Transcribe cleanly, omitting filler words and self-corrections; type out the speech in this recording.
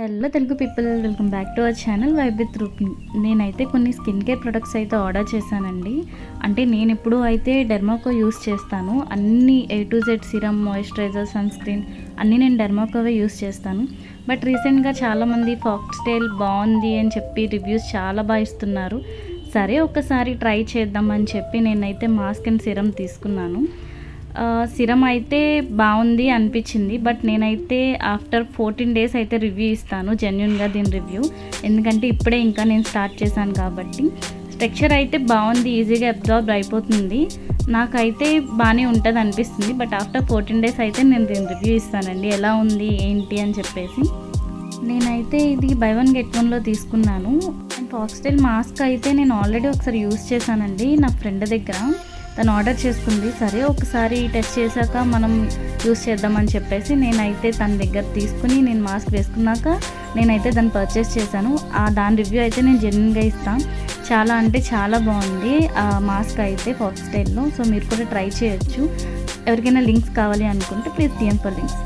Hello Telugu people, welcome back to our channel vibe with రూపిణి. నేనైతే కొన్ని స్కిన్ కేర్ ప్రొడక్ట్స్ అయితే ఆర్డర్ చేశానండి. అంటే నేను ఎప్పుడు అయితే డెర్మాకో యూస్ చేస్తాను. అన్ని A to Z serum, moisturiser, sunscreen అన్నీ నేను డెర్మాకోవే యూస్ చేస్తాను. బట్ రీసెంట్గా చాలామంది ఫాక్స్టైల్ బాగుంది అని చెప్పి రివ్యూస్ చాలా బాగా ఇస్తున్నారు. సరే ఒకసారి ట్రై చేద్దామని చెప్పి నేనైతే మాస్క్ అండ్ సిరమ్ తీసుకున్నాను. సిరమ్ అయితే బాగుంది అనిపించింది. బట్ నేనైతే ఆఫ్టర్ 14 days అయితే రివ్యూ ఇస్తాను, జెన్యున్గా దీని రివ్యూ. ఎందుకంటే ఇప్పుడే ఇంకా నేను స్టార్ట్ చేశాను కాబట్టి. స్ట్రక్చర్ అయితే బాగుంది, ఈజీగా అబ్జార్బ్ అయిపోతుంది. నాకైతే బాగానే ఉంటుంది అనిపిస్తుంది. బట్ ఆఫ్టర్ 14 days అయితే నేను దీని రివ్యూ ఇస్తానండి, ఎలా ఉంది ఏంటి అని చెప్పేసి. నేనైతే ఇది బై 1 get 1లో తీసుకున్నాను. ఫాక్స్టైల్ మాస్క్ అయితే నేను ఆల్రెడీ ఒకసారి యూస్ చేశానండి, నా ఫ్రెండ్ దగ్గర. తను ఆర్డర్ చేసుకుంది. సరే ఒకసారి టెస్ట్ చేశాక మనం యూస్ చేద్దామని చెప్పేసి నేనైతే తన దగ్గర తీసుకుని నేను మాస్క్ వేసుకున్నాక నేనైతే దాన్ని పర్చేస్ చేశాను. దాని రివ్యూ అయితే నేను జెన్యున్గా ఇస్తాను. చాలా అంటే చాలా బాగుంది ఆ మాస్క్ అయితే ఫాక్స్టైల్లో. సో మీరు కూడా ట్రై చేయొచ్చు. ఎవరికైనా లింక్స్ కావాలి అనుకుంటే ప్లీజ్ DM ఫర్ లింక్స్.